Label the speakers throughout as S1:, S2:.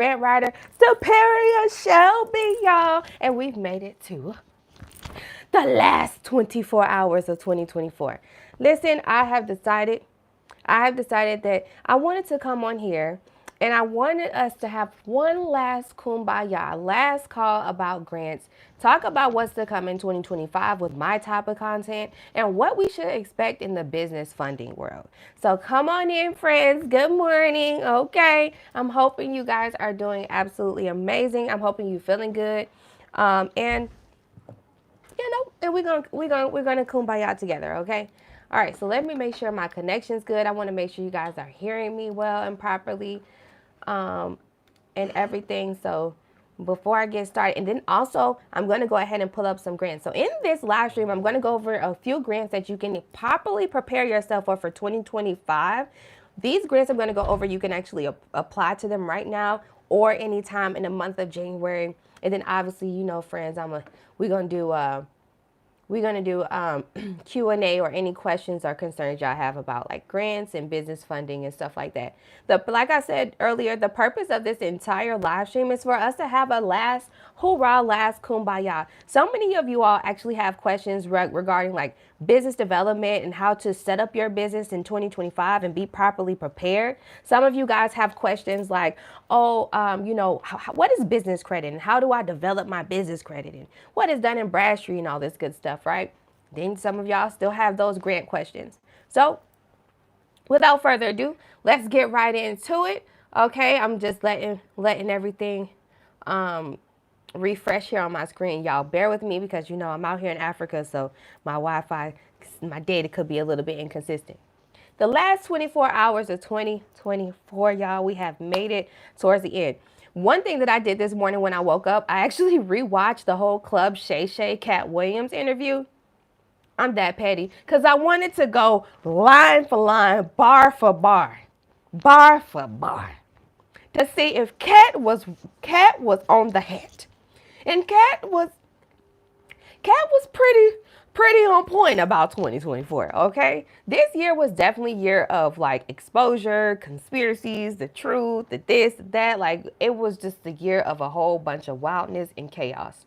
S1: grant writer, Superior Shelby, y'all. And we've made it to the last 24 hours of 2024. Listen, I have decided that I wanted to come on here and I wanted us to have one last kumbaya, last call about grants, talk about what's to come in 2025 with my type of content and what we should expect in the business funding world. So come on in, friends. Good morning. Okay. I'm hoping you guys are doing absolutely amazing. I'm hoping you're feeling good. And and we're gonna kumbaya together, okay? All right, so let me make sure my connection's good. I want to make sure you guys are hearing me well and properly, um, and everything. So before I get started, and then also I'm gonna go ahead and pull up some grants. So in this live stream, I'm gonna go over a few grants that you can properly prepare yourself for 2025. These grants I'm gonna go over, you can actually apply to them right now or anytime in the month of January. And then obviously, friends, we're gonna do we're going to do Q&A or any questions or concerns y'all have about like grants and business funding and stuff like that. Like I said earlier, the purpose of this entire live stream is for us to have a last hoorah, last kumbaya. So many of you all actually have questions regarding like business development and how to set up your business in 2025 and be properly prepared. Some of you guys have questions like, oh, what is business credit and how do I develop my business credit and what is Dun and Bradstreet and all this good stuff, right? Then some of y'all still have those grant questions. So without further ado, let's get right into it. Okay, I'm just letting everything refresh here on my screen. Y'all bear with me because I'm out here in Africa, so my Wi-Fi, my data could be a little bit inconsistent. The last 24 hours of 2024, y'all, we have made it towards the end. One thing that I did this morning when I woke up, I actually rewatched the whole Club Shay Shay Cat Williams interview. I'm that petty because I wanted to go line for line, bar for bar, bar for bar, to see if Cat was on the hat. And Cat was pretty on point about 2024, okay? This year was definitely a year of like exposure, conspiracies, the truth, the this, that. Like it was just the year of a whole bunch of wildness and chaos.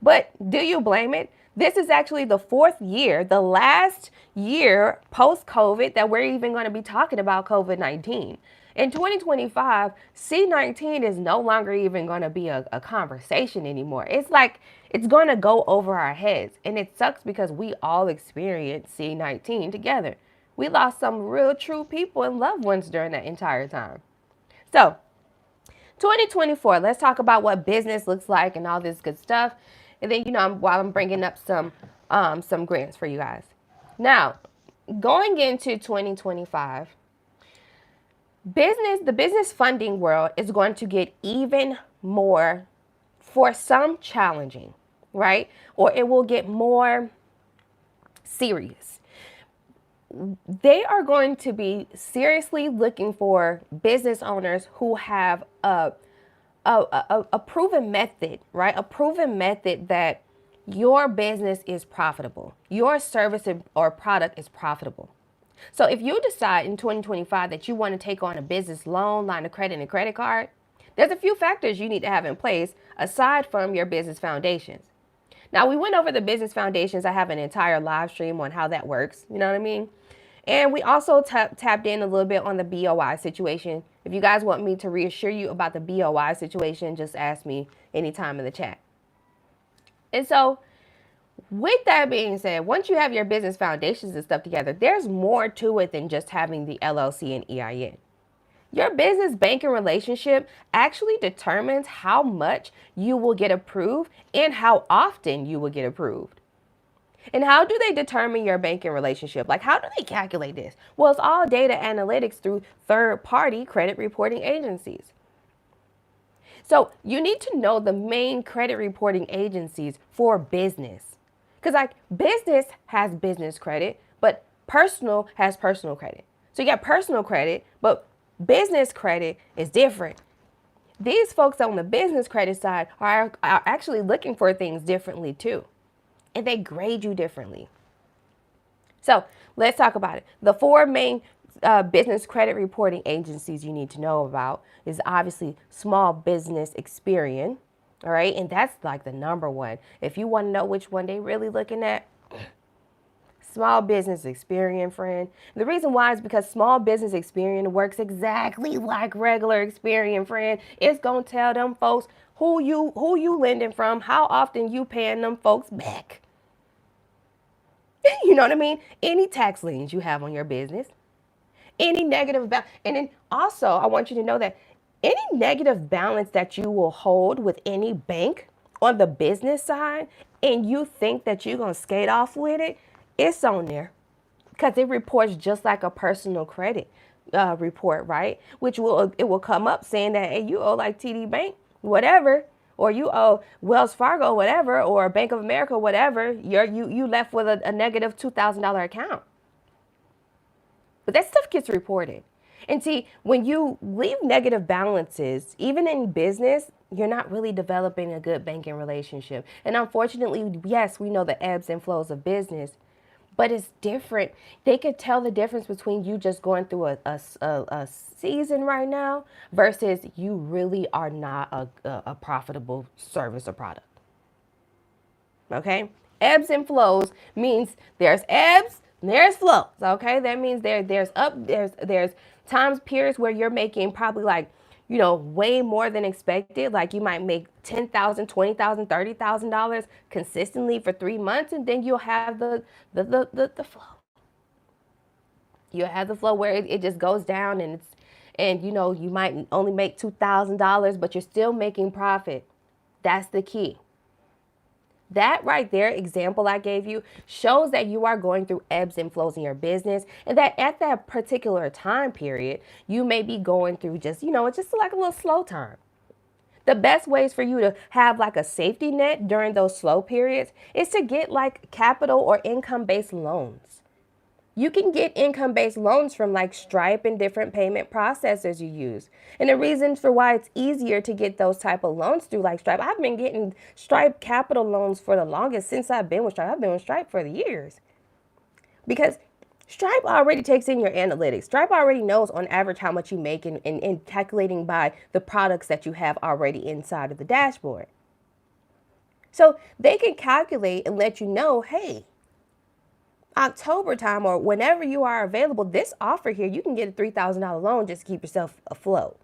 S1: But do you blame it? This is actually the fourth year, the last year post-COVID that we're even going to be talking about COVID-19. In 2025, C19 is no longer even going to be a conversation anymore. It's like it's going to go over our heads. And it sucks because we all experienced C19 together. We lost some real true people and loved ones during that entire time. So 2024, let's talk about what business looks like and all this good stuff. And then, while I'm bringing up some grants for you guys. Now, going into 2025, the business funding world is going to get even more, for some, challenging, right? Or it will get more serious. They are going to be seriously looking for business owners who have a proven method, right? A proven method that your business is profitable. Your service or product is profitable. So if you decide in 2025 that you want to take on a business loan, line of credit, and credit card, there's a few factors you need to have in place aside from your business foundations. Now, we went over the business foundations. I have an entire live stream on how that works. You know what I mean? And we also tapped in a little bit on the BOI situation. If you guys want me to reassure you about the BOI situation, just ask me anytime in the chat. And so with that being said, once you have your business foundations and stuff together, there's more to it than just having the LLC and EIN. Your business banking relationship actually determines how much you will get approved and how often you will get approved. And how do they determine your banking relationship? Like, how do they calculate this? Well, it's all data analytics through third-party credit reporting agencies. So you need to know the main credit reporting agencies for business. Because like business has business credit, but personal has personal credit. So you got personal credit, but business credit is different. These folks on the business credit side are actually looking for things differently too. And they grade you differently. So let's talk about it. The four main business credit reporting agencies you need to know about is obviously Small Business Experian. All right. And that's like the number one. If you want to know which one they really looking at, Small Business Experian, friend. The reason why is because Small Business Experian works exactly like regular Experian, friend. It's gonna tell them folks who you lending from, how often you paying them folks back. You know what I mean? Any tax liens you have on your business, any negative balance. And then also, I want you to know that any negative balance that you will hold with any bank on the business side, and you think that you're going to skate off with it, it's on there because it reports just like a personal credit report, right? Which it will come up saying that, hey, you owe like TD Bank, whatever, or you owe Wells Fargo, whatever, or Bank of America, whatever. You left with a negative $2,000 account. But that stuff gets reported. And see, when you leave negative balances, even in business, you're not really developing a good banking relationship. And unfortunately, yes, we know the ebbs and flows of business, but it's different. They could tell the difference between you just going through a season right now versus you really are not a profitable service or product. Okay? Ebbs and flows means there's ebbs, and there's flows. Okay? That means there's times periods where you're making probably like, way more than expected. Like you might make $10,000, $20,000, $30,000 consistently for 3 months, and then you'll have the flow. You'll have the flow where it just goes down, and you might only make $2,000, but you're still making profit. That's the key. That right there, example I gave you, shows that you are going through ebbs and flows in your business, and that at that particular time period, you may be going through just like a little slow time. The best ways for you to have like a safety net during those slow periods is to get like capital or income-based loans. You can get income-based loans from like Stripe and different payment processors you use. And the reason for why it's easier to get those type of loans through like Stripe, I've been getting Stripe capital loans for the longest since I've been with Stripe. I've been with Stripe for the years. Because Stripe already takes in your analytics. Stripe already knows on average how much you make and calculating by the products that you have already inside of the dashboard. So they can calculate and let you know, hey, October time or whenever you are available, this offer here, you can get a $3,000 loan just to keep yourself afloat.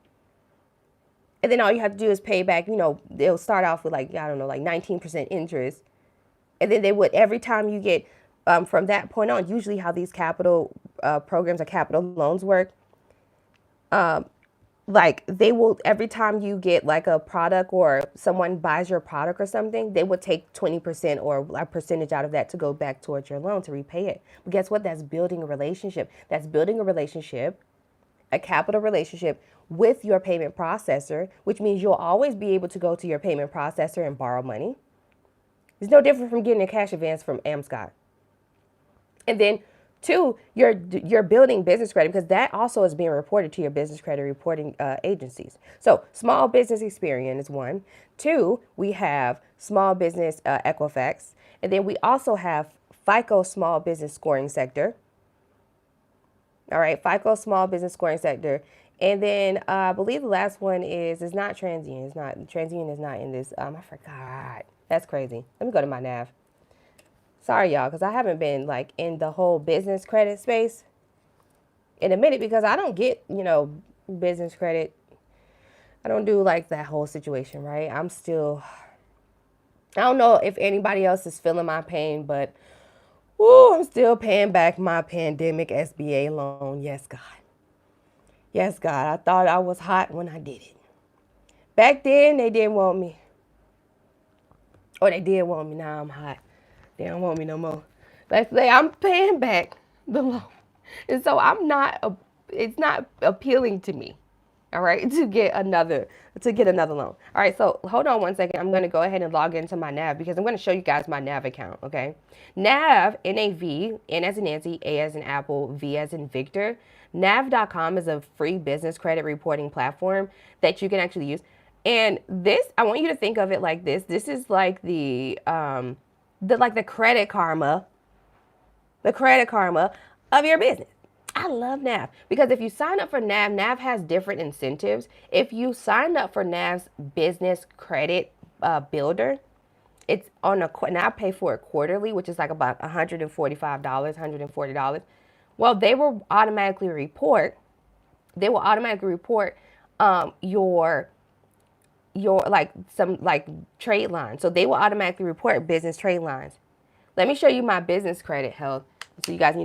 S1: And then all you have to do is pay back, they'll start off with like 19% interest. And then they would, every time you get from that point on, usually how these capital programs or capital loans work, like they will, every time you get like a product or someone buys your product or something, they would take 20% or a percentage out of that to go back towards your loan to repay it. But guess what? That's building a relationship. That's building a relationship, a capital relationship with your payment processor, which means you'll always be able to go to your payment processor and borrow money. It's no different from getting a cash advance from Amscot. And then two, you're building business credit because that also is being reported to your business credit reporting agencies. So Small Business Experian is one. Two, we have Small Business Equifax. And then we also have FICO Small Business Scoring Sector. All right, FICO Small Business Scoring Sector. And then I believe the last one is not TransUnion. TransUnion is not in this. I forgot. That's crazy. Let me go to my nav. Sorry, y'all, because I haven't been like in the whole business credit space in a minute because I don't get, business credit. I don't do like that whole situation, right? I don't know if anybody else is feeling my pain, but I'm still paying back my pandemic SBA loan. Yes, God. Yes, God. I thought I was hot when I did it. Back then, they didn't want me. Or they did want me. Now I'm hot. They don't want me no more. Let's say I'm paying back the loan. And so it's not appealing to me, all right, to get another loan. All right, so hold on one second. I'm going to go ahead and log into my NAV because I'm going to show you guys my NAV account, okay? NAV, N-A-V, N as in Nancy, A as in Apple, V as in Victor. NAV.com is a free business credit reporting platform that you can actually use. And this, I want you to think of it like this. This is like the credit karma of your business. I love NAV because if you sign up for NAV, NAV has different incentives. If you signed up for NAV's business credit builder, it's on a, and I pay for it quarterly, which is like about $145, $140. Well, they will automatically report your like some like trade lines. So they will automatically report business trade lines. Let me show you my business credit health. So you guys,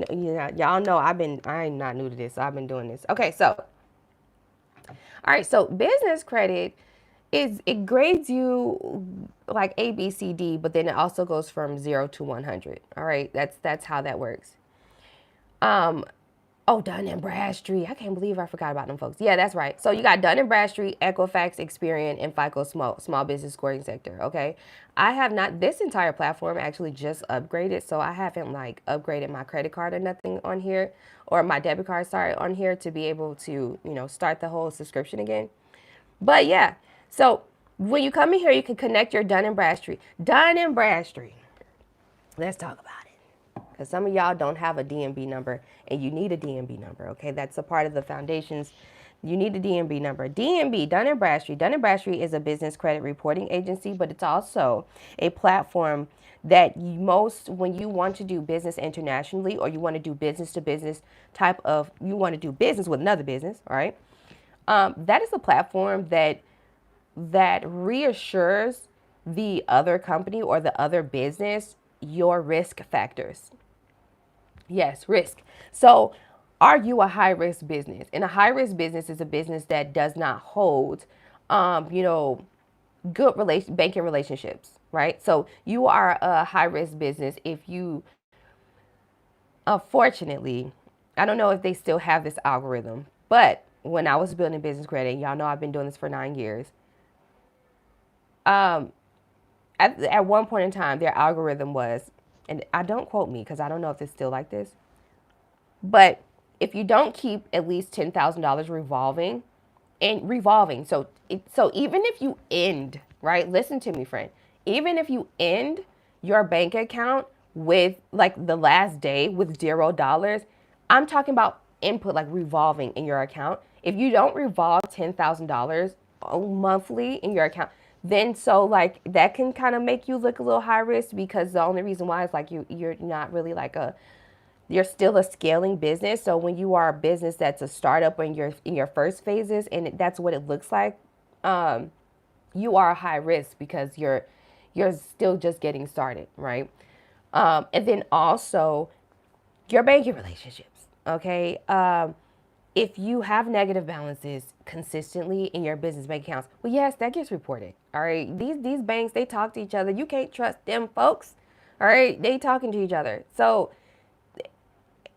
S1: y'all know I'm not new to this. So I've been doing this. Okay, so all right, so business credit it grades you like A, B, C, D, but then it also goes from 0 to 100. All right, that's how that works. Oh, Dun and Bradstreet. I can't believe I forgot about them folks. Yeah, that's right. So you got Dun and Bradstreet, Equifax, Experian, and FICO small business scoring sector. Okay, I have not. This entire platform actually just upgraded, so I haven't like upgraded my credit card or nothing on here, or my debit card, sorry, on here to be able to start the whole subscription again. But yeah, so when you come in here, you can connect your Dun and Bradstreet. Dun and Bradstreet. Let's talk about it. Because some of y'all don't have a DMB number and you need a DMB number, okay? That's a part of the foundations. You need a DMB number. DMB, Dun and Bradstreet. Dun and Bradstreet is a business credit reporting agency, but it's also a platform that when you want to do business internationally or you want to do business to business you want to do business with another business, all right? That is a platform that reassures the other company or the other business your risk factors. Yes, risk. So, are you a high risk business? And a high risk business is a business that does not hold, you know, good banking relationships, right? So, you are a high risk business if you, unfortunately, I don't know if they still have this algorithm, but when I was building business credit, y'all know I've been doing this for 9 years. At one point in time, their algorithm was, and I don't quote me because I don't know if it's still like this, but if you don't keep at least $10,000 revolving, so even if you end, right? Listen to me, friend. Even if you end your bank account with like the last day with $0, I'm talking about input like revolving in your account. If you don't revolve $10,000 monthly in your account, then so like that can kind of make you look a little high risk because the only reason why is like you're not really like you're still a scaling business. So when you are a business that's a startup or in your first phases, and that's what it looks like, you are a high risk because you're still just getting started, right? And then also your banking relationships, okay? If you have negative balances consistently in your business bank accounts, well, yes, that gets reported. All right, these banks, they talk to each other. You can't trust them folks. All right, they talking to each other. So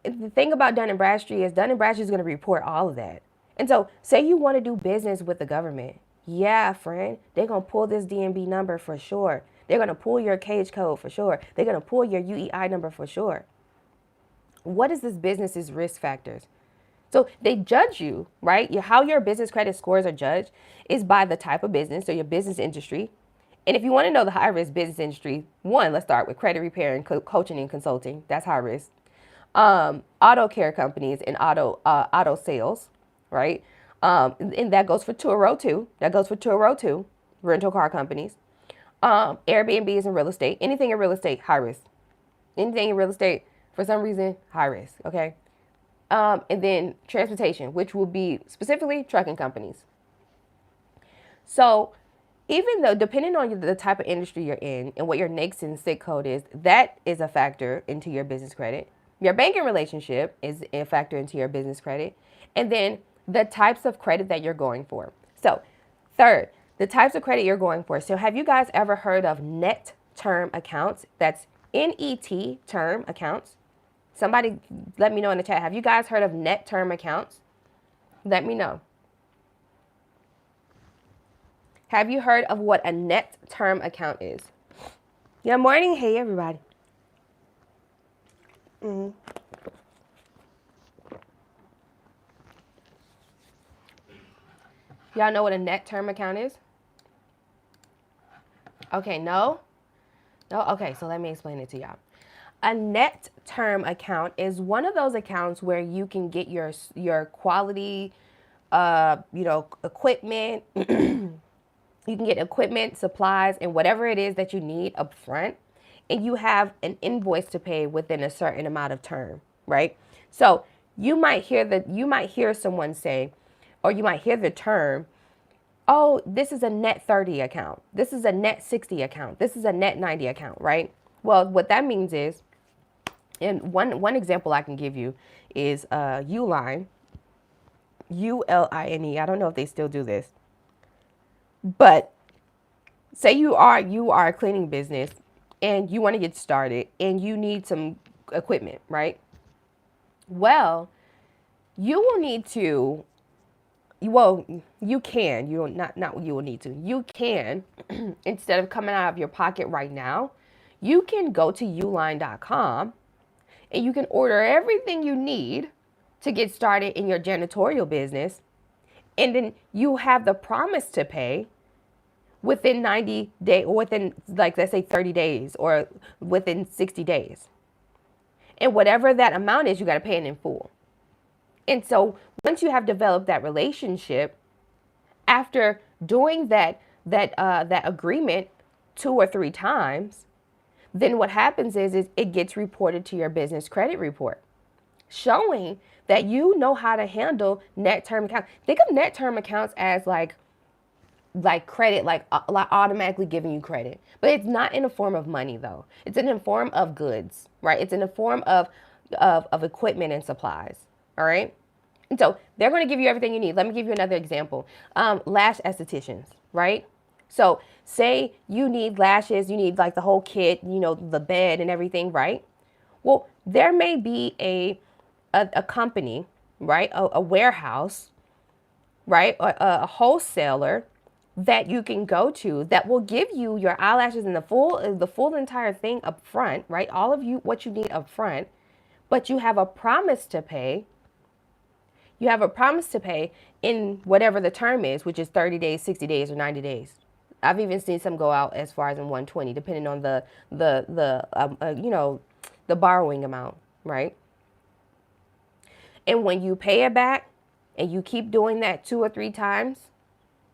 S1: the thing about Dun and Bradstreet is Dun and Bradstreet is going to report all of that. And so, say you want to do business with the government, yeah, friend, they're going to pull this DMB number for sure. They're going to pull your cage code for sure. They're going to pull your UEI number for sure. What is this business's risk factors? So they judge you, right? How your business credit scores are judged is by the type of business, so your business industry. And if you want to know the high risk business industry, one, let's start with credit repair and coaching and consulting. That's high risk. Auto care companies and auto sales, right? And that goes for Turo too. Rental car companies. Airbnbs and real estate. Anything in real estate, high risk. Anything in real estate, for some reason, high risk. Okay. And then transportation, which will be specifically trucking companies. So even though, depending on the type of industry you're in and what your NAICS and SIC code is, that is a factor into your business credit. Your banking relationship is a factor into your business credit. And then the types of credit that you're going for. So third, the types of credit you're going for. So have you guys ever heard of net term accounts? That's NET term accounts. Somebody let me know in the chat. Have you guys heard of net term accounts? Let me know. Have you heard of what a net term account is? Good morning. Hey, everybody. Y'all know what a net term account is? Okay, no? No? Okay, so let me explain it to y'all. A net term account is one of those accounts where you can get your quality, equipment. You can get equipment, supplies, and whatever it is that you need up front, and you have an invoice to pay within a certain amount of term, right? So you might hear someone say, or you might hear the term, oh, this is a net 30 account. This is a net 60 account. This is a net 90 account, right? Well, what that means is, and one example I can give you is Uline, Uline. I don't know if they still do this, but say you are a cleaning business and you want to get started and you need some equipment, right? Well, you will need to well, you can. You don't not you will need to. You can instead of coming out of your pocket right now, you can go to uline.com and you can order everything you need to get started in your janitorial business. And then you have the promise to pay within 90 days, or within, like, let's say 30 days, or within 60 days. And whatever that amount is, you got to pay it in full. And so once you have developed that relationship, after doing that agreement 2 or 3 times, then what happens is it gets reported to your business credit report, showing that you know how to handle net term accounts. Think of net term accounts as like credit, like automatically giving you credit, but it's not in a form of money though. It's in a form of goods, right? It's in a form of equipment and supplies. All right. And so they're going to give you everything you need. Let me give you another example. Lash estheticians, right? So say you need lashes, you need like the whole kit, the bed and everything, right? Well, there may be a company, right? A warehouse, right? A wholesaler that you can go to that will give you your eyelashes and the full entire thing up front, right? All of you, what you need up front, but you have a promise to pay. You have a promise to pay in whatever the term is, which is 30 days, 60 days, or 90 days. I've even seen some go out as far as in 120, depending on the borrowing amount, right? And when you pay it back and you keep doing that 2 or 3 times,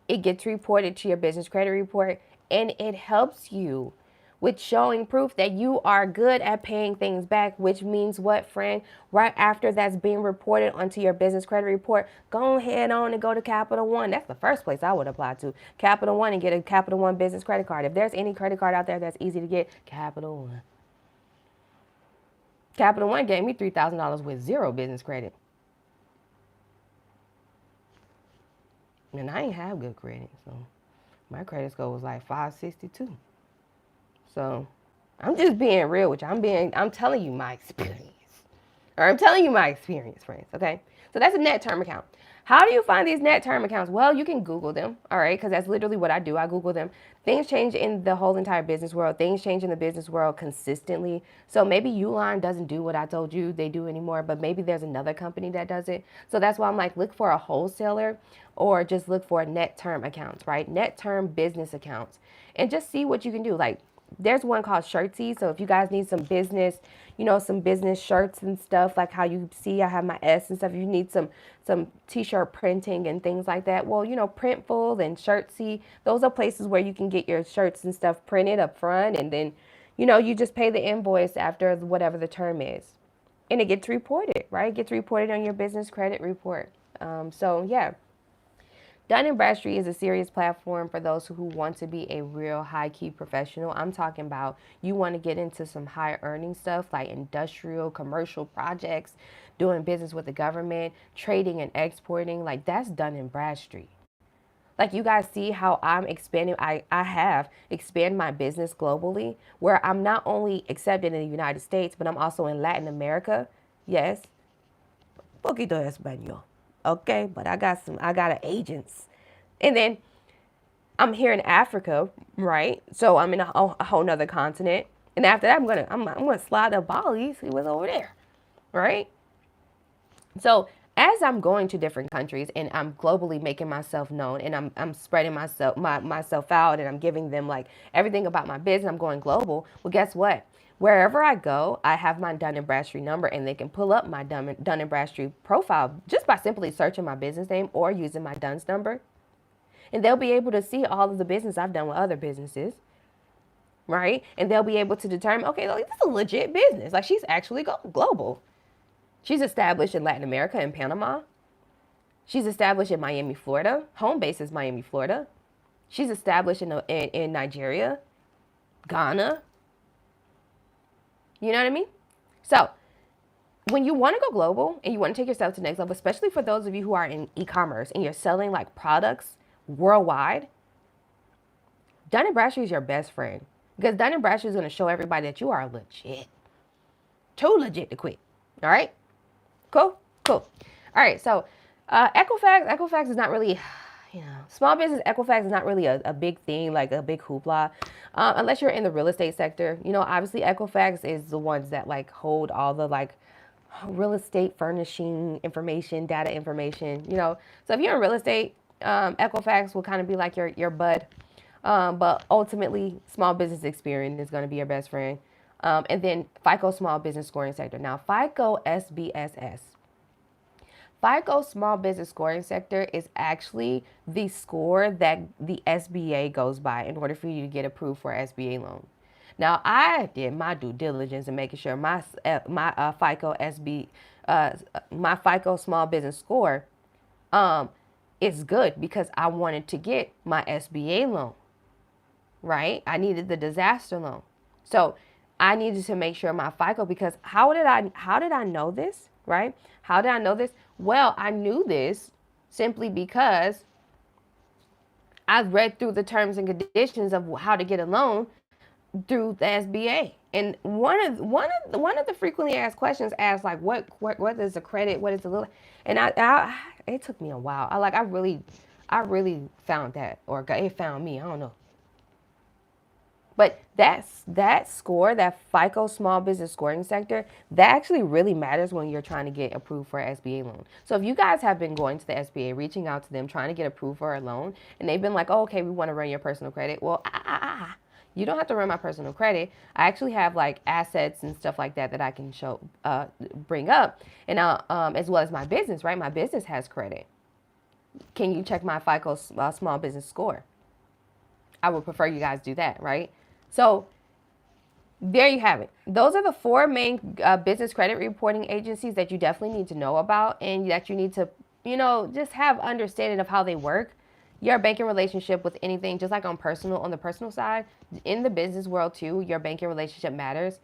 S1: it gets reported to your business credit report, and it helps you with showing proof that you are good at paying things back, which means what, friend? Right after that's being reported onto your business credit report, go ahead on and go to Capital One. That's the first place I would apply to. Capital One, and get a Capital One business credit card. If there's any credit card out there that's easy to get, Capital One. Capital One gave me $3,000 with zero business credit. And I ain't have good credit, so my credit score was like 562. So I'm just being real with you. I'm telling you my experience. Or I'm telling you my experience, friends, okay? So that's a net term account. How do you find these net term accounts? Well, you can Google them, all right? Because that's literally what I do. I Google them. Things change in the whole entire business world. Things change in the business world consistently. So maybe Uline doesn't do what I told you they do anymore, but maybe there's another company that does it. So that's why I'm like, look for a wholesaler or just look for net term accounts, right? Net term business accounts. And just see what you can do. Like, there's one called Shirtsy. So if you guys need some business, some business shirts and stuff, like how you see I have my S and stuff. If you need some t-shirt printing and things like that, well, Printful and Shirtsy, those are places where you can get your shirts and stuff printed up front, and then you just pay the invoice after whatever the term is, and it gets reported, right? It gets reported on your business credit report. So yeah. Dun & Bradstreet is a serious platform for those who want to be a real high-key professional. I'm talking about you want to get into some high-earning stuff like industrial, commercial projects, doing business with the government, trading and exporting. Like, that's Dun & Bradstreet. Like, you guys see how I'm expanding. I have expanded my business globally, where I'm not only accepted in the United States, but I'm also in Latin America. Yes. Poquito español. Okay, but I got agents. And then I'm here in Africa, right? So I'm in a whole nother continent. And after that, I'm gonna slide to Bali, see what's over there, right? So as I'm going to different countries and I'm globally making myself known and I'm spreading myself out and I'm giving them like everything about my business, I'm going global. Well, guess what? Wherever I go, I have my Dun and Bradstreet number and they can pull up my Dun and Bradstreet profile just by simply searching my business name or using my Dun's number. And they'll be able to see all of the business I've done with other businesses, right? And they'll be able to determine, okay, like, this is a legit business. Like, she's actually global. She's established in Latin America and Panama. She's established in Miami, Florida. Home base is Miami, Florida. She's established in Nigeria, Ghana. You know what I mean? So when you want to go global and you want to take yourself to the next level, especially for those of you who are in e-commerce and you're selling like products worldwide, Dun & Bradstreet is your best friend. Because Dun & Bradstreet is going to show everybody that you are legit. Too legit to quit. All right? Cool? Cool. All right, so Equifax is not really, small business Equifax is not really a big thing, like a big hoopla, unless you're in the real estate sector. Obviously Equifax is the ones that like hold all the like real estate furnishing information, data information, So if you're in real estate, Equifax will kind of be like your bud. But ultimately, small business experience is going to be your best friend. And then FICO small business scoring sector. Now, FICO SBSS. FICO small business scoring sector is actually the score that the SBA goes by in order for you to get approved for an SBA loan. Now, I did my due diligence in making sure my FICO small business score is good because I wanted to get my SBA loan, right? I needed the disaster loan. So I needed to make sure my FICO, because how did I know this, right? How did I know this? Well, I knew this simply because I read through the terms and conditions of how to get a loan through the SBA. And one of the frequently asked questions asked like, what is the credit? What is the little? And it took me a while. I really found that, or it found me. I don't know. But that score, that FICO small business scoring sector, that actually really matters when you're trying to get approved for an SBA loan. So if you guys have been going to the SBA, reaching out to them, trying to get approved for a loan, and they've been like, oh, okay, we want to run your personal credit. Well, you don't have to run my personal credit. I actually have like assets and stuff like that I can bring up, and as well as my business, right? My business has credit. Can you check my FICO small business score? I would prefer you guys do that, right? So there you have it. Those are the 4 main business credit reporting agencies that you definitely need to know about, and that you need to, just have understanding of how they work. Your banking relationship with anything, just like on the personal side, in the business world too, your banking relationship matters.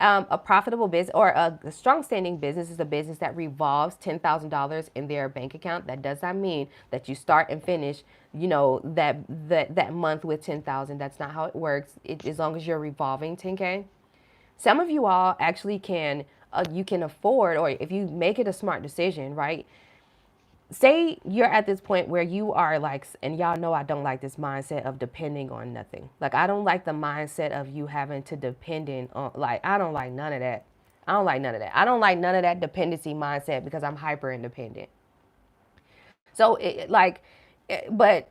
S1: A profitable business or a strong standing business is a business that revolves $10,000 in their bank account. That does not mean that you start and finish, that month with 10,000. That's not how it works. As long as you're revolving 10K. Some of you all actually you can afford, or if you make it a smart decision, right? Say you're at this point where you are like, and y'all know I don't like this mindset of depending on nothing. Like, I don't like the mindset of you having to depend on, like, I don't like none of that. I don't like none of that. I don't like none of that dependency mindset because I'm hyper independent. So but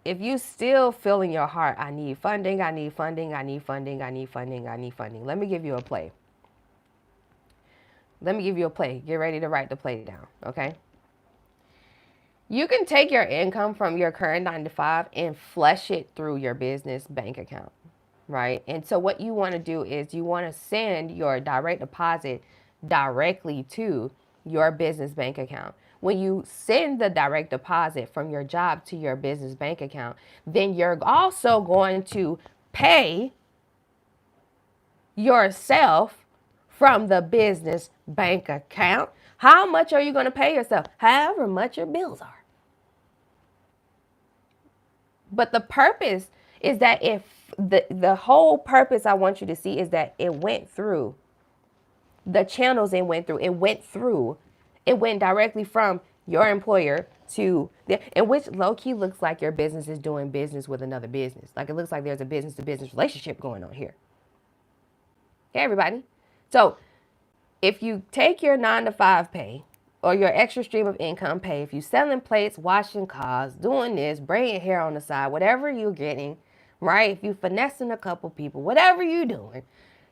S1: if you still feel in your heart, I need funding, I need funding, I need funding, I need funding, I need funding. Let me give you a play. Get ready to write the play down, okay? You can take your income from your current 9-to-5 and flush it through your business bank account, right? And so what you want to do is you want to send your direct deposit directly to your business bank account. When you send the direct deposit from your job to your business bank account, then you're also going to pay yourself from the business bank account. How much are you going to pay yourself? However much your bills are. But the purpose is that if the whole purpose I want you to see is that it went through the channels it went through. It went directly from your employer to and which low key looks like your business is doing business with another business. Like, it looks like there's a business to business relationship going on here. Okay, everybody. So if you take your 9-to-5 pay or your extra stream of income pay. If you're selling plates, washing cars, doing this, braiding hair on the side, whatever you're getting, right? If you're finessing a couple people, whatever you're doing,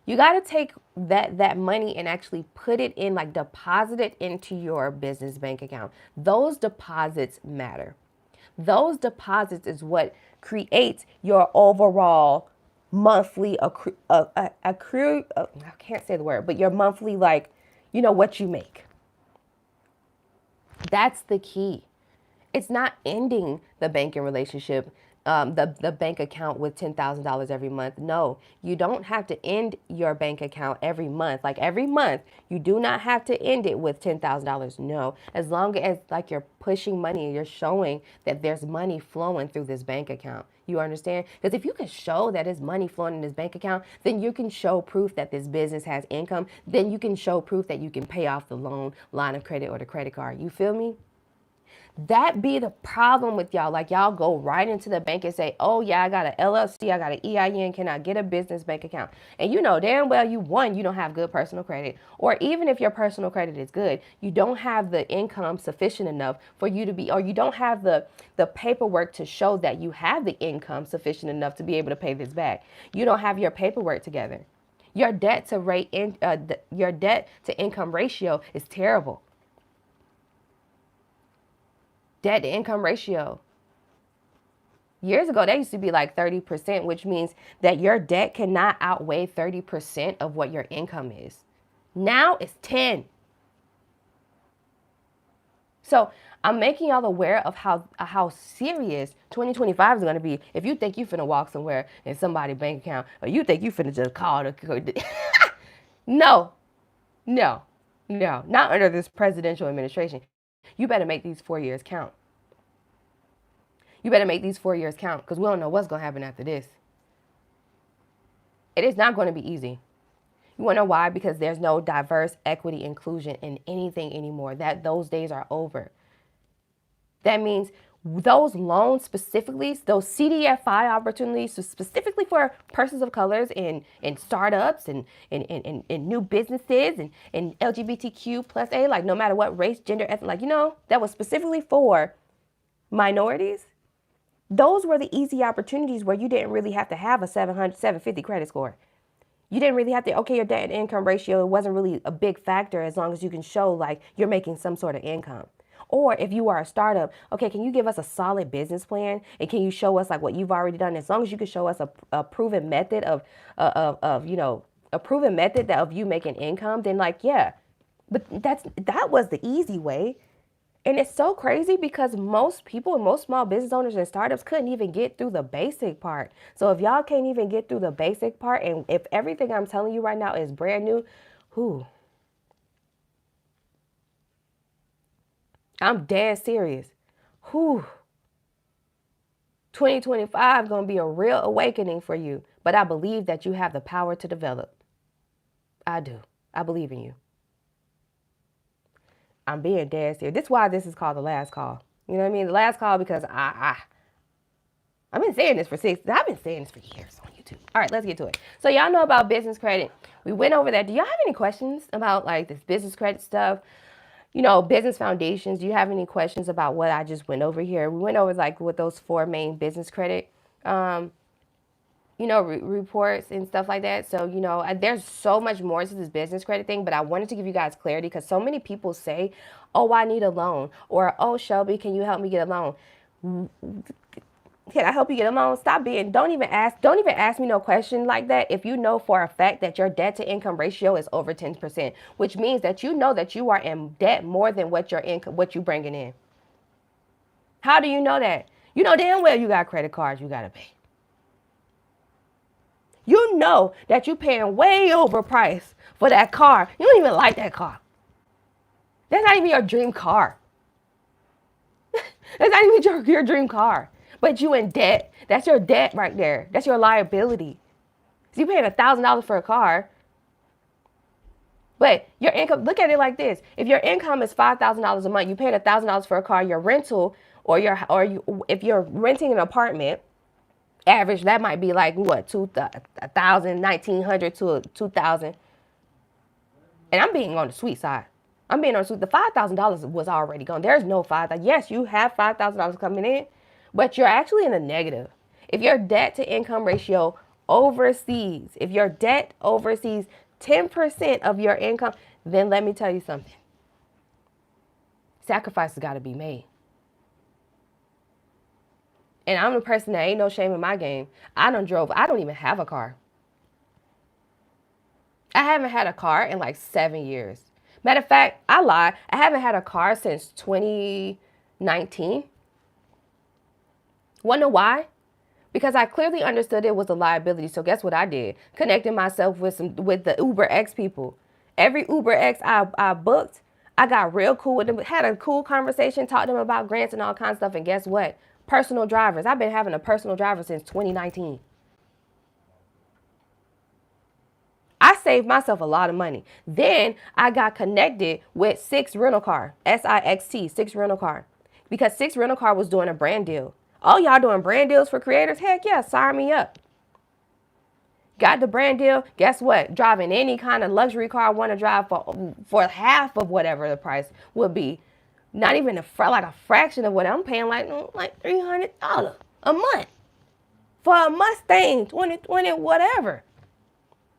S1: you got to take that money and actually put it in, like deposit it into your business bank account. Those deposits matter. Those deposits is what creates your overall monthly accrue. I can't say the word, but your monthly, like, what you make. That's the key. It's not ending the banking relationship, the bank account with $10,000 every month. No, you don't have to end your bank account every month. Like every month, you do not have to end it with $10,000. No, as long as like you're pushing money and you're showing that there's money flowing through this bank account. You understand? Because if you can show that there's money flowing in this bank account, then you can show proof that this business has income. Then you can show proof that you can pay off the loan, line of credit, or the credit card. You feel me? That be the problem with y'all. Like y'all go right into the bank and say, oh yeah, I got an LLC, I got an EIN, can I get a business bank account? And you know damn well you don't have good personal credit. Or even if your personal credit is good, you don't have the income sufficient enough for you to be, or you don't have the paperwork to show that you have the income sufficient enough to be able to pay this back. You don't have your paperwork together. Your debt to income ratio is terrible. Debt to income ratio. Years ago, that used to be like 30%, which means that your debt cannot outweigh 30% of what your income is. Now it's 10. So I'm making y'all aware of how serious 2025 is going to be. If you think you finna walk somewhere in somebody's bank account, or you think you finna just call the no, not under this presidential administration. You better make these 4 years count. You better make these 4 years count, because we don't know what's going to happen after this. It is not going to be easy. You want to know why? Because there's no diverse equity inclusion in anything anymore. Those days are over. That means those loans specifically, those CDFI opportunities specifically for persons of colors in startups and new businesses and LGBTQ plus A, like no matter what race, gender, ethnic, like, that was specifically for minorities. Those were the easy opportunities where you didn't really have to have a 750 credit score. You didn't really have to, okay, your debt to income ratio, it wasn't really a big factor as long as you can show like you're making some sort of income. Or if you are a startup, okay, can you give us a solid business plan? And can you show us like what you've already done? As long as you can show us a proven method of a proven method of you making income, then like, yeah. But that was the easy way. And it's so crazy because most people and most small business owners and startups couldn't even get through the basic part. So if y'all can't even get through the basic part, and if everything I'm telling you right now is brand new, I'm dead serious. 2025 gonna be a real awakening for you. But I believe that you have the power to develop. I do. I believe in you. I'm being dead serious. This is why this is called the last call. You know what I mean? The last call, because I've been saying this for I've been saying this for years on YouTube. All right, let's get to it. So y'all know about business credit. We went over that. Do y'all have any questions about like this business credit stuff? Business foundations. Do you have any questions about what I just went over here? We went over like with those 4 main business credit reports and stuff like that. So, there's so much more to this business credit thing, but I wanted to give you guys clarity because so many people say, oh, I need a loan, or, oh, Shelby, can you help me get a loan? Can I help you get a loan? Don't even ask me no question like that if you know for a fact that your debt to income ratio is over 10%, which means that you know that you are in debt more than what you bringing in. How do you know that? You know damn well you got credit cards you got to pay. You know that you're paying way overpriced for that car. You don't even like that car. That's not even your dream car. That's not even your dream car. But you in debt. That's your debt right there. That's your liability. So you're paying $1,000 for a car. But your income, look at it like this. If your income is $5,000 a month, you're paying $1,000 for a car. Your rental, if you're renting an apartment, average, that might be like what, 1,000, 1,900 to 2,000. And I'm being on the sweet side. I'm being honest with you, the $5,000 was already gone. There's no $5,000. Yes, you have $5,000 coming in, but you're actually in a negative. If your debt to income ratio if your debt oversees 10% of your income, then let me tell you something. Sacrifices got to be made. And I'm the person that ain't no shame in my game. I don't even have a car. I haven't had a car in like 7 years. Matter of fact, I lied. I haven't had a car since 2019. Wanna know why? Because I clearly understood it was a liability. So guess what I did? Connecting myself with the Uber X people. Every Uber X I booked, I got real cool with them, had a cool conversation, talked to them about grants and all kinds of stuff. And guess what? Personal drivers. I've been having a personal driver since 2019. I saved myself a lot of money. Then I got connected with Six Rental Car, SIXT, Six Rental Car, because Six Rental Car was doing a brand deal. Oh, y'all doing brand deals for creators? Heck yeah, sign me up. Got the brand deal. Guess what? Driving any kind of luxury car I want to drive for half of whatever the price would be. Not even like a fraction of what I'm paying, like $300 a month for a Mustang 2020, whatever.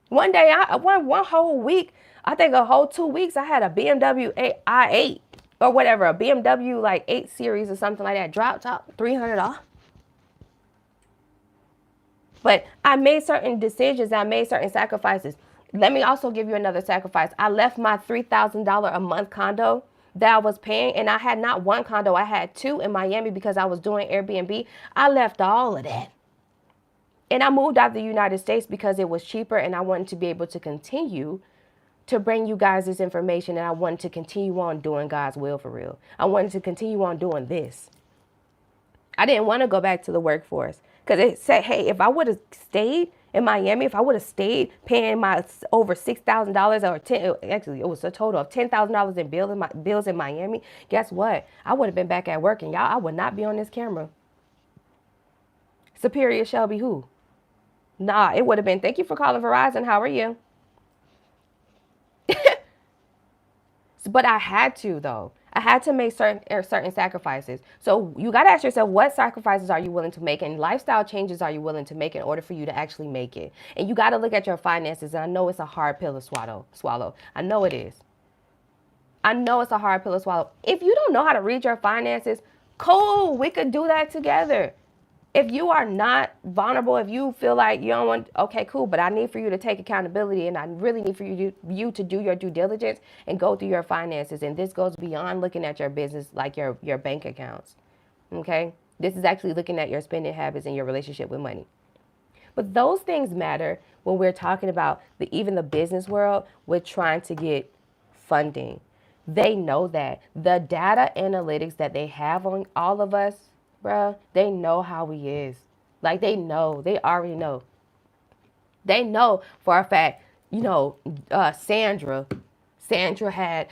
S1: One day, one whole week, I think a whole 2 weeks, I had a BMW i8 or whatever, a BMW like 8 Series or something like that, drop top, $300. But I made certain decisions. I made certain sacrifices. Let me also give you another sacrifice. I left my $3,000 a month condo that I was paying, and I had not one condo. I had two in Miami because I was doing Airbnb. I left all of that. And I moved out of the United States because it was cheaper, and I wanted to be able to continue to bring you guys this information, and I wanted to continue on doing God's will for real. I wanted to continue on doing this. I didn't want to go back to the workforce because it said, hey, if I would have stayed in Miami, if I would have stayed paying my over $6,000 or actually it was a total of $10,000 in bills in Miami, guess what? I would have been back at work, and y'all, I would not be on this camera. Superior Shelby who? Nah, it would have been, thank you for calling Verizon. How are you? But I had to, though. I had to make certain sacrifices. So you got to ask yourself, what sacrifices are you willing to make, and lifestyle changes are you willing to make in order for you to actually make it? And you got to look at your finances. And I know it's a hard pill to swallow. I know it is. I know it's a hard pill to swallow. If you don't know how to read your finances, cool, we could do that together. If you are not vulnerable, if you feel like you don't want, okay, cool, but I need for you to take accountability, and I really need for you to do your due diligence and go through your finances. And this goes beyond looking at your business, like your bank accounts, okay? This is actually looking at your spending habits and your relationship with money. But those things matter when we're talking about even the business world. We're trying to get funding. They know that. The data analytics that they have on all of us, bruh, they know how he is. Like, they know. They already know. They know for a fact, Sandra had,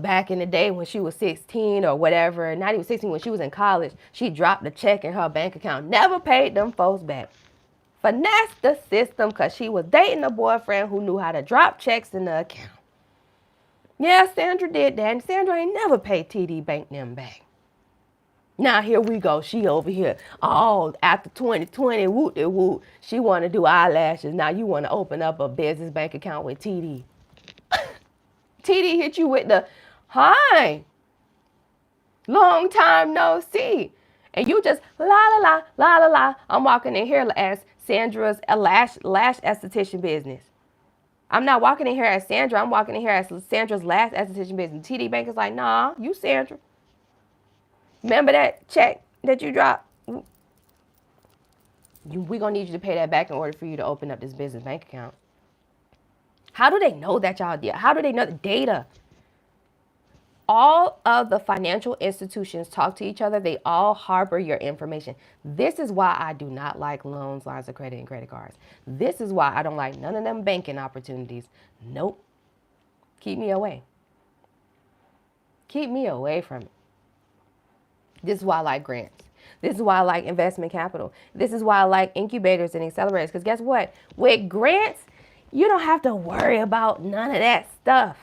S1: back in the day when she was 16 or whatever, not even 16, when she was in college, she dropped a check in her bank account, never paid them folks back. Finessed the system because she was dating a boyfriend who knew how to drop checks in the account. Yeah, Sandra did that, and Sandra ain't never paid TD Bank them back. Now here we go. She over here. Oh, after 2020, whoop-de-whoop, she want to do eyelashes. Now you want to open up a business bank account with TD. TD hit you with the, hi, long time no see. And you just, la, la, la, la, la, la. I'm walking in here as Sandra's lash esthetician business. I'm not walking in here as Sandra. I'm walking in here as Sandra's lash esthetician business. TD Bank is like, nah, you Sandra. Remember that check that you dropped? We're going to need you to pay that back in order for you to open up this business bank account. How do they know that, y'all? How do they know the data? All of the financial institutions talk to each other. They all harbor your information. This is why I do not like loans, lines of credit, and credit cards. This is why I don't like none of them banking opportunities. Nope. Keep me away. Keep me away from it. This is why I like grants. This is why I like investment capital. This is why I like incubators and accelerators. Because guess what? With grants, you don't have to worry about none of that stuff.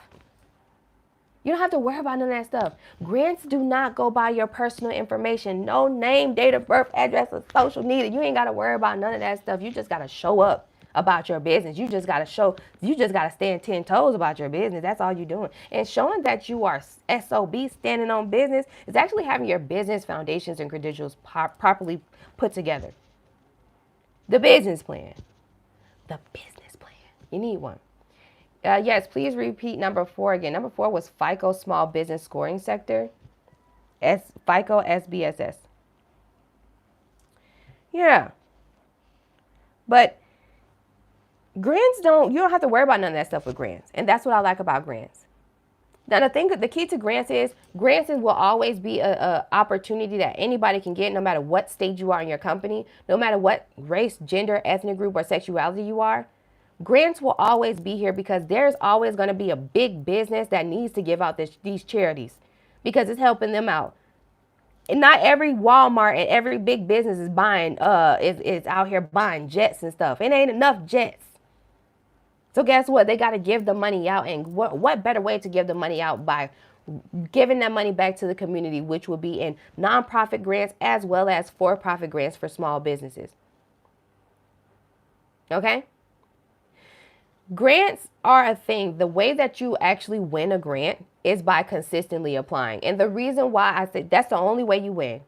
S1: You don't have to worry about none of that stuff. Grants do not go by your personal information. No name, date of birth, address, or social needed. You ain't got to worry about none of that stuff. You just got to show up about your business. You just got to stand 10 toes about your business. That's all you're doing. And showing that you are SOB, standing on business, is actually having your business foundations and credentials properly put together. The business plan. The business plan. You need one. Yes, please repeat number 4 again. Number 4 was FICO Small Business Scoring Sector. FICO SBSS. Yeah. But grants you don't have to worry about none of that stuff with grants. And that's what I like about grants. Now, the key to grants will always be a opportunity that anybody can get, no matter what stage you are in your company, no matter what race, gender, ethnic group, or sexuality you are. Grants will always be here because there's always going to be a big business that needs to give out these charities because it's helping them out. And not every Walmart and every big business is buying, is out here buying jets and stuff. It ain't enough jets. So guess what? They got to give the money out. And what better way to give the money out by giving that money back to the community, which will be in nonprofit grants as well as for-profit grants for small businesses. Okay? Grants are a thing. The way that you actually win a grant is by consistently applying. And the reason why I say that's the only way you win.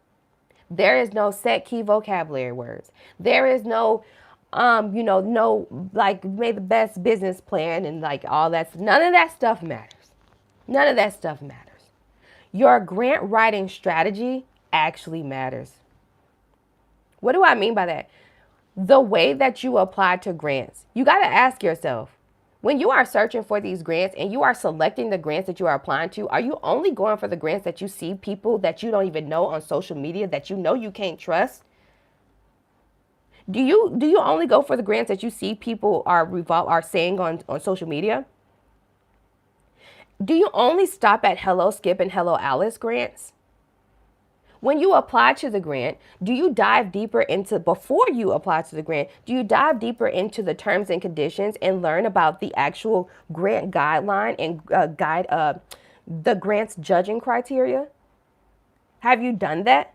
S1: There is no set key vocabulary words. There is no, like made the best business plan and like all that. None of that stuff matters. None of that stuff matters. Your grant writing strategy actually matters. What do I mean by that? The way that you apply to grants, you got to ask yourself, when you are searching for these grants and you are selecting the grants that you are applying to, are you only going for the grants that you see people that you don't even know on social media that you know you can't trust? Do you only go for the grants that you see people are saying on social media? Do you only stop at Hello Skip and Hello Alice grants? When you apply to the grant, do you dive deeper into, before you apply to the grant, do you dive deeper into the terms and conditions and learn about the actual grant guideline and the grant's judging criteria? Have you done that?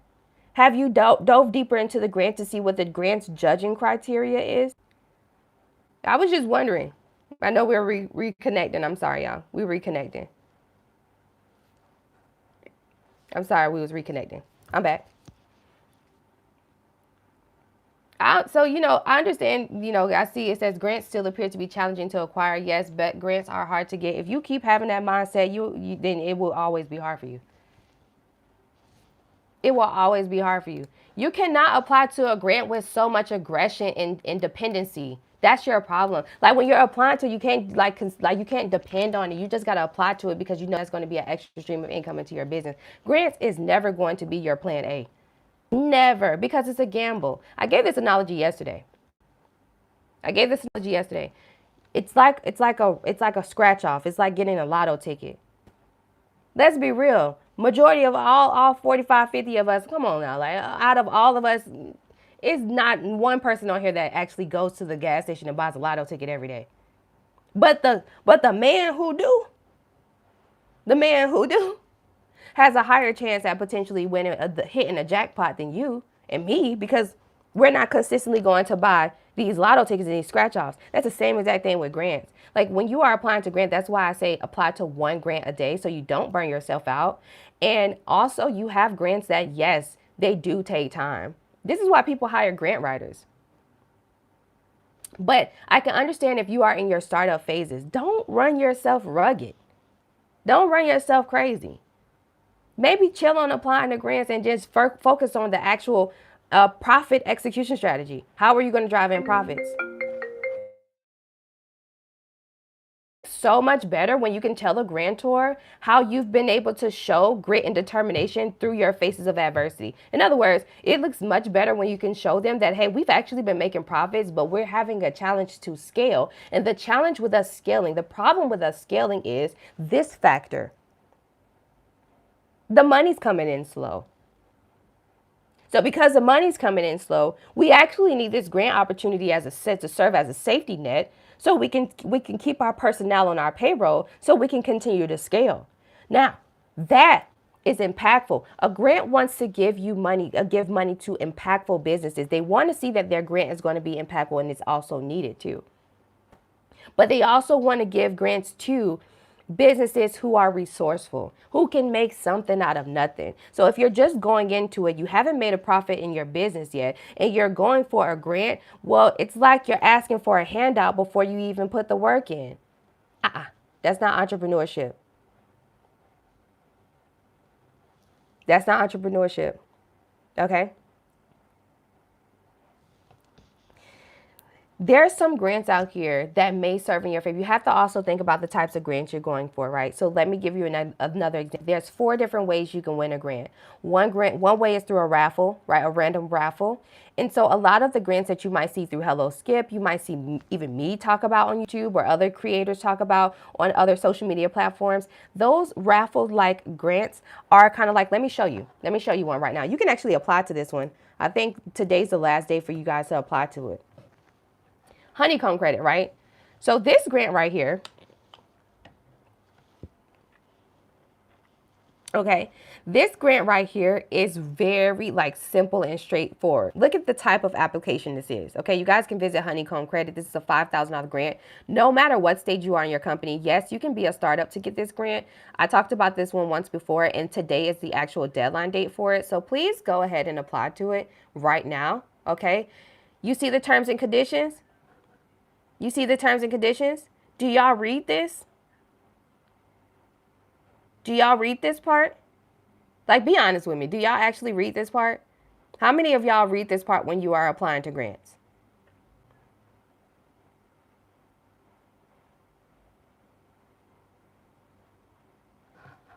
S1: Have you dove deeper into the grant to see what the grant's judging criteria is? I was just wondering. I know we're reconnecting. I'm sorry, y'all. We're reconnecting. I'm sorry, we was reconnecting. I'm back. So, I understand, I see it says grants still appear to be challenging to acquire. Yes, but grants are hard to get. If you keep having that mindset, then it will always be hard for you. It will always be hard for you. You cannot apply to a grant with so much aggression and independency. That's your problem. Like when you're applying to, you can't you can't depend on it. You just got to apply to it because you know it's going to be an extra stream of income into your business. Grants is never going to be your plan A. Never, because it's a gamble. I gave this analogy yesterday. It's like a scratch off. It's like getting a lotto ticket. Let's be real. Majority of all 45, 50 of us, come on now, like out of all of us, it's not one person on here that actually goes to the gas station and buys a lotto ticket every day. But the man who do has a higher chance at potentially winning, hitting a jackpot than you and me, because we're not consistently going to buy these lotto tickets and these scratch offs. That's the same exact thing with grants. Like when you are applying to grant, that's why I say apply to one grant a day so you don't burn yourself out. And also you have grants that, yes, they do take time. This is why people hire grant writers. But I can understand if you are in your startup phases. Don't run yourself rugged. Don't run yourself crazy. Maybe chill on applying to grants and just focus on the actual profit execution strategy. How are you going to drive in profits? So much better when you can tell a grantor how you've been able to show grit and determination through your faces of adversity. In other words, it looks much better when you can show them that, hey, we've actually been making profits, but we're having a challenge to scale. And the challenge with us scaling, the problem with us scaling is this factor. The money's coming in slow. So because the money's coming in slow, we actually need this grant opportunity as a set to serve as a safety net so we can keep our personnel on our payroll so we can continue to scale. Now, that is impactful. A grant wants to give you money, give money to impactful businesses. They want to see that their grant is going to be impactful and it's also needed too. But they also want to give grants to businesses who are resourceful, who can make something out of nothing. So if you're just going into it, you haven't made a profit in your business yet, and you're going for a grant, well, it's like you're asking for a handout before you even put the work in. That's not entrepreneurship. That's not entrepreneurship. Okay? There's some grants out here that may serve in your favor. You have to also think about the types of grants you're going for, right? So let me give you another example. There's 4 different ways you can win a grant. One way is through a raffle, right? A random raffle. And so a lot of the grants that you might see through Hello Skip, you might see even me talk about on YouTube or other creators talk about on other social media platforms. Those raffle-like grants are kind of like, let me show you. Let me show you one right now. You can actually apply to this one. I think today's the last day for you guys to apply to it. Honeycomb credit, right? So this grant right here, okay, this grant right here is very like simple and straightforward. Look at the type of application this is. Okay, you guys can visit Honeycomb Credit. This is a $5,000 grant. No matter what stage you are in your company, yes, you can be a startup to get this grant. I talked about this one once before, and today is the actual deadline date for it. So please go ahead and apply to it right now. Okay, you see the terms and conditions? You see the terms and conditions? Do y'all read this? Do y'all read this part? Like, be honest with me. Do y'all actually read this part? How many of y'all read this part when you are applying to grants?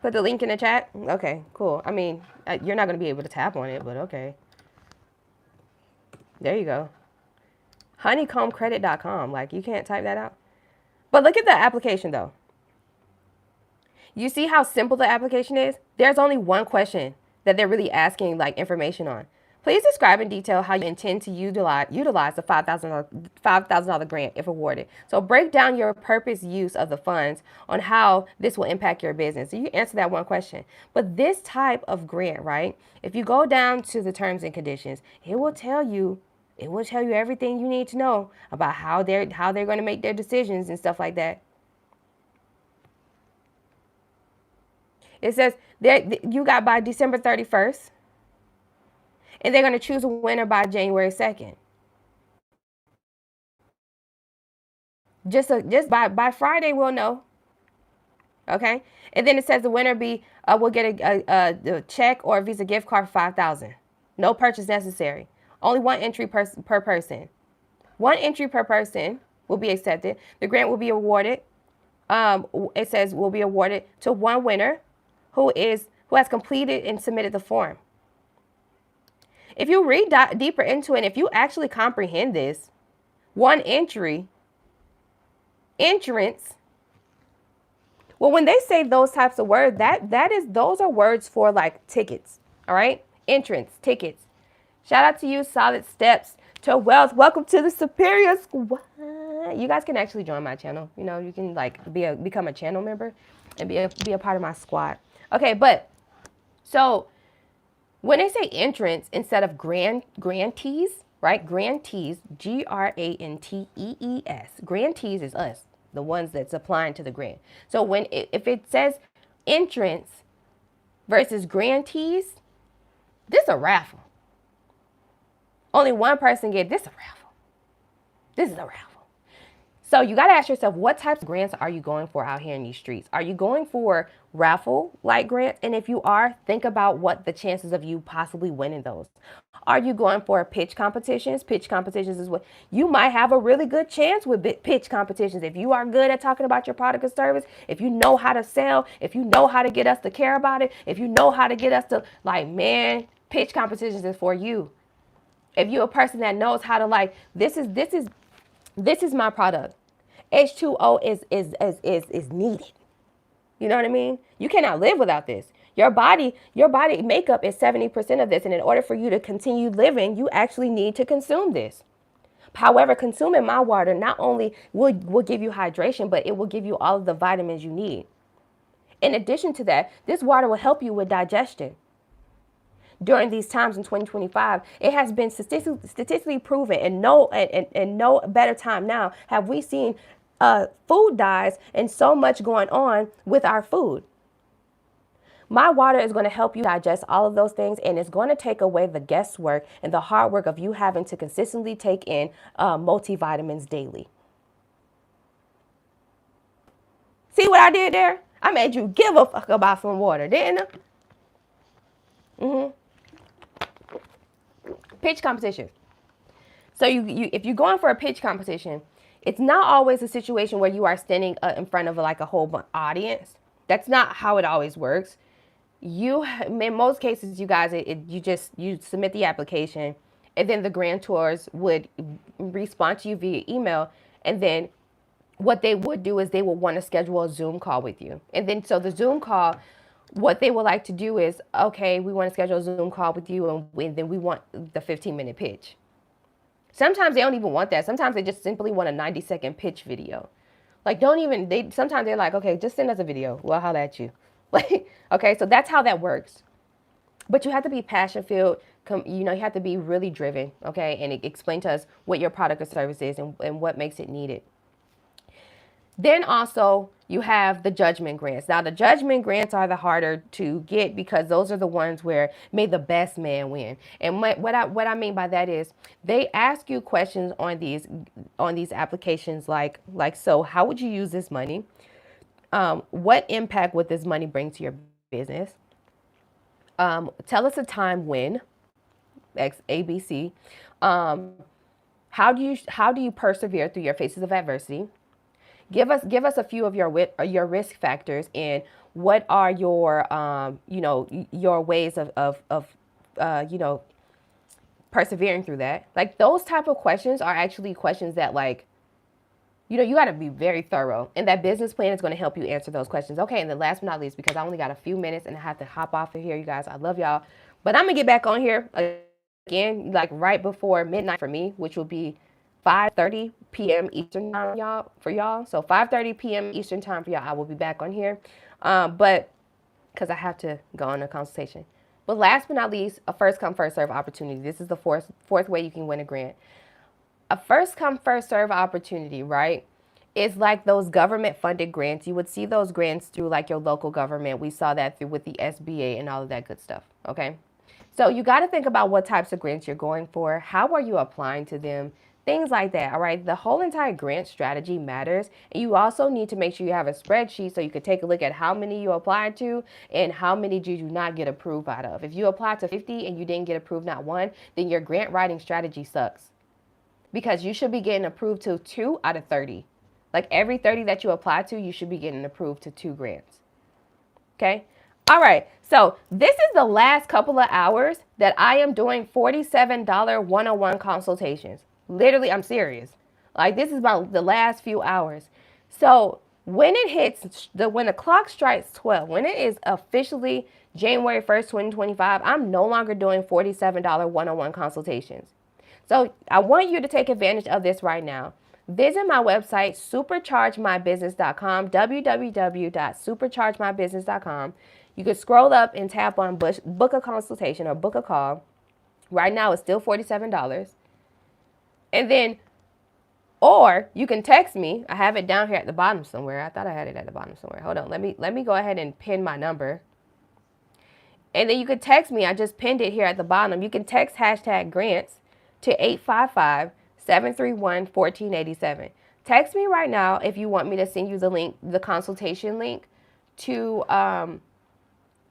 S1: Put the link in the chat? Okay, cool. I mean, you're not going to be able to tap on it, but okay. There you go. Honeycombcredit.com. Like, you can't type that out. But look at the application, though. You see how simple the application is? There's only one question that they're really asking like information on. Please describe in detail how you intend to utilize the $5,000 grant if awarded. So break down your purpose use of the funds on how this will impact your business. So you answer that one question. But this type of grant, right? If you go down to the terms and conditions, it will tell you everything you need to know about how they're going to make their decisions and stuff like that. It says that you got by December 31st, and they're going to choose a winner by January 2nd. Just by Friday, we'll know. Okay, and then it says the winner will get a check or a Visa gift card for $5,000. No purchase necessary. Only one entry per person. One entry per person will be accepted. The grant will be awarded. It says will be awarded to one winner who has completed and submitted the form. If you read deeper into it, if you actually comprehend this, one entrance. Well, when they say those types of words, those are words for like tickets. All right, entrance, tickets. Shout out to you, Solid Steps to Wealth. Welcome to the Superior Squad. You guys can actually join my channel. You know, you can like become a channel member and be a part of my squad. Okay, but so when they say entrance instead of grantees, right? Grantees, grantees. Grantees is us, the ones that's applying to the grant. So if it says entrance versus grantees, this is a raffle. Only one person get this. A raffle. This is a raffle. So you got to ask yourself, what types of grants are you going for out here in these streets? Are you going for raffle-like grants? And if you are, think about what the chances of you possibly winning those. Are you going for pitch competitions? Pitch competitions is what you might have a really good chance with pitch competitions. If you are good at talking about your product or service, if you know how to sell, if you know how to get us to care about it, if you know how to get us to like, man, pitch competitions is for you. If you're a person that knows how to like, this is my product. H2O is needed. You know what I mean? You cannot live without this. Your body makeup is 70% of this. And in order for you to continue living, you actually need to consume this. However, consuming my water not only will give you hydration, but it will give you all of the vitamins you need. In addition to that, this water will help you with digestion. During these times in 2025, it has been statistically proven, and no better time now have we seen food dyes and so much going on with our food. My water is going to help you digest all of those things, and it's going to take away the guesswork and the hard work of you having to consistently take in multivitamins daily. See what I did there? I made you give a fuck about some water, didn't I? Pitch competition. So if you're going for a pitch competition, it's not always a situation where you are standing in front of like a whole audience. That's not how it always works. In most cases, you guys, you submit the application, and then the grantors would respond to you via email, and then what they would do is they would want to schedule a Zoom call with you. And then so the Zoom call, what they would like to do is, okay, we want to schedule a Zoom call with you, and then we want the 15-minute pitch. Sometimes they don't even want that. Sometimes they just simply want a 90-second pitch video. Like, sometimes they're like, okay, just send us a video. We'll holler at you. Like, okay, so that's how that works. But you have to be passion-filled. You have to be really driven, okay, and explain to us what your product or service is and what makes it needed. Then also you have the judgment grants. Now the judgment grants are the harder to get because those are the ones where may the best man win. And what I mean by that is they ask you questions on these applications like so how would you use this money? What impact would this money bring to your business? Tell us a time when X A B C. How do you persevere through your phases of adversity? Give us a few of your risk factors and what are your your ways of persevering through that. Like those type of questions are actually questions that like you got to be very thorough, and that business plan is going to help you answer those questions. Okay, and then last but not least, because I only got a few minutes and I have to hop off of here, you guys, I love y'all, but I'm gonna get back on here again like right before midnight for me, which will be 5:30 p.m. Eastern time, for y'all. So 5:30 p.m. Eastern time for y'all. I will be back on here, but because I have to go on a consultation. But last but not least, a first come first serve opportunity. This is the fourth way you can win a grant. A first come first serve opportunity, right? It's like those government funded grants. You would see those grants through like your local government. We saw that through with the SBA and all of that good stuff. Okay, so you got to think about what types of grants you're going for. How are you applying to them? Things like that, all right? The whole entire grant strategy matters. And you also need to make sure you have a spreadsheet so you can take a look at how many you applied to and how many did you not get approved out of. If you applied to 50 and you didn't get approved not one, then your grant writing strategy sucks. Because you should be getting approved to 2 out of 30. Like every 30 that you apply to, you should be getting approved to 2 grants. Okay? All right, so this is the last couple of hours that I am doing $47 one-on-one consultations. Literally, I'm serious. Like this is about the last few hours. So when it hits, when the clock strikes 12, when it is officially January 1st, 2025, I'm no longer doing $47 one-on-one consultations. So I want you to take advantage of this right now. Visit my website, superchargemybusiness.com, www.superchargemybusiness.com. You can scroll up and tap on book a consultation or book a call. Right now, it's still $47. And then, or you can text me. I have it down here at the bottom somewhere. I thought I had it at the bottom somewhere. Hold on. Let me go ahead and pin my number. And then you can text me. I just pinned it here at the bottom. You can text #grants to 855-731-1487. Text me right now if you want me to send you the link, the consultation link to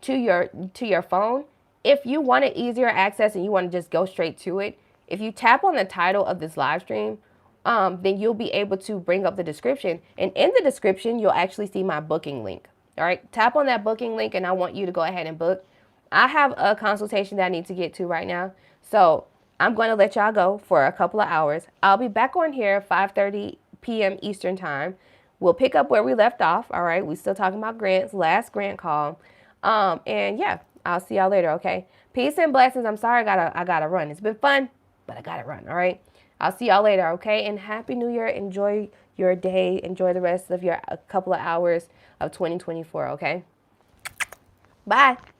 S1: your phone. If you want an easier access and you want to just go straight to it, if you tap on the title of this live stream, then you'll be able to bring up the description. And in the description, you'll actually see my booking link. All right, tap on that booking link and I want you to go ahead and book. I have a consultation that I need to get to right now. So I'm going to let y'all go for a couple of hours. I'll be back on here 5:30 p.m. Eastern time. We'll pick up where we left off. All right, we still talking about grants, last grant call. And yeah, I'll see y'all later, okay? Peace and blessings. I'm sorry I gotta run. It's been fun, but I gotta run, all right? I'll see y'all later, okay? And Happy New Year. Enjoy your day. Enjoy the rest of your couple of hours of 2024, okay? Bye.